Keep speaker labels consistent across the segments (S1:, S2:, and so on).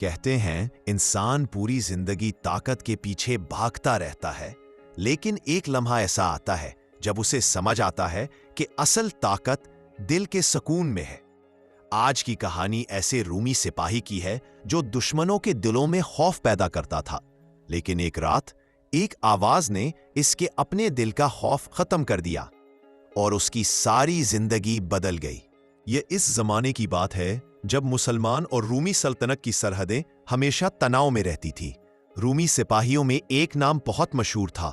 S1: کہتے ہیں انسان پوری زندگی طاقت کے پیچھے بھاگتا رہتا ہے، لیکن ایک لمحہ ایسا آتا ہے جب اسے سمجھ آتا ہے کہ اصل طاقت دل کے سکون میں ہے۔ آج کی کہانی ایسے رومی سپاہی کی ہے جو دشمنوں کے دلوں میں خوف پیدا کرتا تھا، لیکن ایک رات ایک آواز نے اس کے اپنے دل کا خوف ختم کر دیا اور اس کی ساری زندگی بدل گئی۔ یہ اس زمانے کی بات ہے جب مسلمان اور رومی سلطنت کی سرحدیں ہمیشہ تناؤ میں رہتی تھی۔ رومی سپاہیوں میں ایک نام بہت مشہور تھا،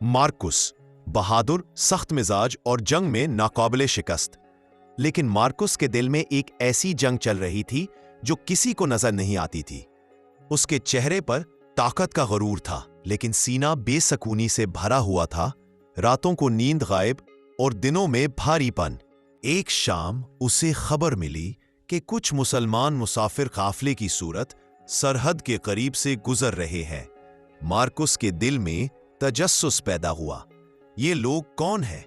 S1: مارکس، بہادر، سخت مزاج اور جنگ میں ناقابل شکست۔ لیکن مارکس کے دل میں ایک ایسی جنگ چل رہی تھی جو کسی کو نظر نہیں آتی تھی۔ اس کے چہرے پر طاقت کا غرور تھا، لیکن سینہ بے سکونی سے بھرا ہوا تھا، راتوں کو نیند غائب اور دنوں میں بھاری پن۔ ایک شام اسے خبر ملی کہ کچھ مسلمان مسافر قافلے کی صورت سرحد کے قریب سے گزر رہے ہیں۔ مارکس کے دل میں تجسس پیدا ہوا، یہ لوگ کون ہیں؟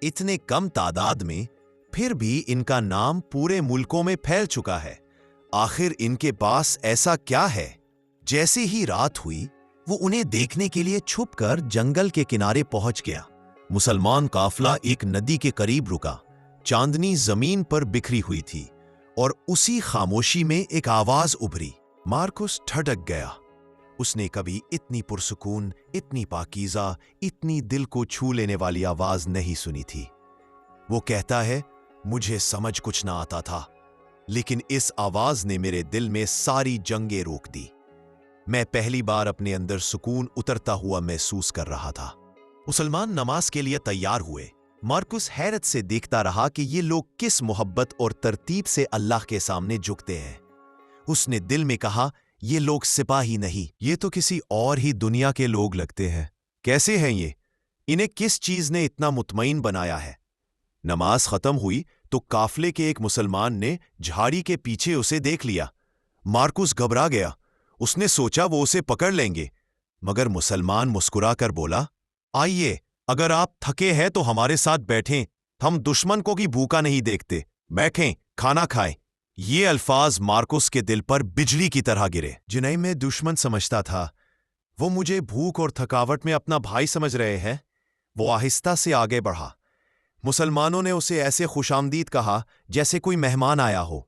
S1: اتنے کم تعداد میں، پھر بھی ان کا نام پورے ملکوں میں پھیل چکا ہے۔ آخر ان کے پاس ایسا کیا ہے؟ جیسے ہی رات ہوئی، وہ انہیں دیکھنے کے لیے چھپ کر جنگل کے کنارے پہنچ گیا۔ مسلمان قافلہ ایک ندی کے قریب رکا، چاندنی زمین پر بکھری ہوئی تھی، اور اسی خاموشی میں ایک آواز ابھری۔ مارکس ٹھٹک گیا۔ اس نے کبھی اتنی پرسکون، اتنی پاکیزہ، اتنی دل کو چھو لینے والی آواز نہیں سنی تھی۔ وہ کہتا ہے، مجھے سمجھ کچھ نہ آتا تھا، لیکن اس آواز نے میرے دل میں ساری جنگیں روک دی۔ میں پہلی بار اپنے اندر سکون اترتا ہوا محسوس کر رہا تھا۔ مسلمان نماز کے لیے تیار ہوئے۔ مارکس حیرت سے دیکھتا رہا کہ یہ لوگ کس محبت اور ترتیب سے اللہ کے سامنے جھکتے ہیں۔ اس نے دل میں کہا، یہ لوگ سپاہی نہیں، یہ تو کسی اور ہی دنیا کے لوگ لگتے ہیں۔ کیسے ہیں یہ؟ انہیں کس چیز نے اتنا مطمئن بنایا ہے؟ نماز ختم ہوئی تو قافلے کے ایک مسلمان نے جھاڑی کے پیچھے اسے دیکھ لیا۔ مارکس گھبرا گیا۔ اس نے سوچا وہ اسے پکڑ لیں گے، مگر مسلمان مسکرا کر بولا، آئیے، اگر آپ تھکے ہیں تو ہمارے ساتھ بیٹھیں، ہم دشمن کو بھی بھوکا نہیں دیکھتے، بیٹھیں، کھانا کھائیں۔ یہ الفاظ مارکس کے دل پر بجلی کی طرح گرے۔ جنہیں میں دشمن سمجھتا تھا، وہ مجھے بھوک اور تھکاوٹ میں اپنا بھائی سمجھ رہے ہیں۔ وہ آہستہ سے آگے بڑھا۔ مسلمانوں نے اسے ایسے خوش آمدید کہا جیسے کوئی مہمان آیا ہو۔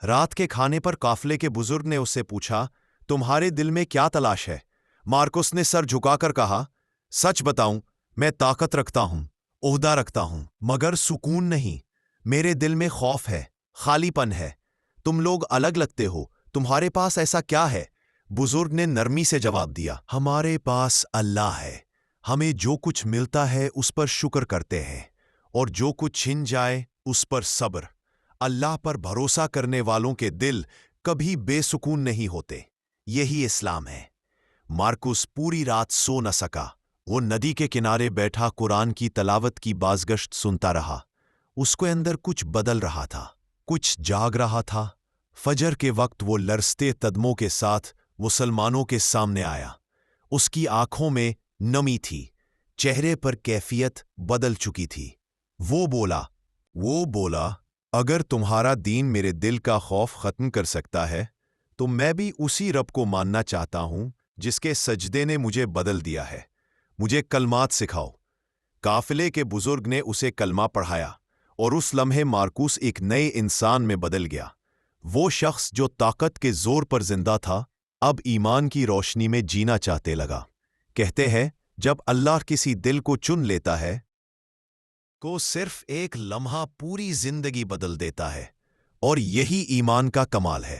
S1: رات کے کھانے پر قافلے کے بزرگ نے اس سے پوچھا، تمہارے دل میں کیا تلاش ہے؟ مارکس نے سر جھکا کر کہا، سچ بتاؤں، میں طاقت رکھتا ہوں، عہدہ رکھتا ہوں، مگر سکون نہیں۔ میرے دل میں خوف ہے، خالی پن ہے۔ تم لوگ الگ لگتے ہو، تمہارے پاس ایسا کیا ہے؟ بزرگ نے نرمی سے جواب دیا، ہمارے پاس اللہ ہے، ہمیں جو کچھ ملتا ہے اس پر شکر کرتے ہیں، اور جو کچھ چھن جائے اس پر صبر۔ اللہ پر بھروسہ کرنے والوں کے دل کبھی بے سکون نہیں ہوتے۔ یہی اسلام ہے۔ مارکس پوری رات سو نہ سکا۔ وہ ندی کے کنارے بیٹھا قرآن کی تلاوت کی بازگشت سنتا رہا۔ اس کے اندر کچھ بدل رہا تھا، کچھ جاگ رہا تھا۔ فجر کے وقت وہ لرزتے قدموں کے ساتھ مسلمانوں کے سامنے آیا۔ اس کی آنکھوں میں نمی تھی، چہرے پر کیفیت بدل چکی تھی۔ وہ بولا، اگر تمہارا دین میرے دل کا خوف ختم کر سکتا ہے تو میں بھی اسی رب کو ماننا چاہتا ہوں جس کے سجدے نے مجھے بدل دیا ہے۔ مجھے کلمات سکھاؤ۔ قافلے کے بزرگ نے اسے کلمہ پڑھایا، اور اس لمحے مارکس ایک نئے انسان میں بدل گیا۔ وہ شخص جو طاقت کے زور پر زندہ تھا، اب ایمان کی روشنی میں جینا چاہتے لگا۔ کہتے ہیں، جب اللہ کسی دل کو چن لیتا ہے کو صرف ایک لمحہ پوری زندگی بدل دیتا ہے، اور یہی ایمان کا کمال ہے۔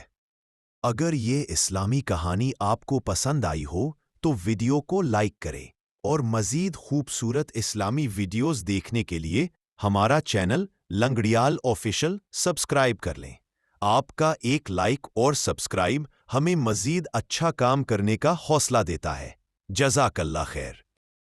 S1: اگر یہ اسلامی کہانی آپ کو پسند آئی ہو تو ویڈیو کو لائک کریں، اور مزید خوبصورت اسلامی ویڈیوز دیکھنے کے لیے ہمارا چینل لنگڑیال آفیشل سبسکرائب کر لیں۔ آپ کا ایک لائک اور سبسکرائب ہمیں مزید اچھا کام کرنے کا حوصلہ دیتا ہے۔ جزاک اللہ خیر۔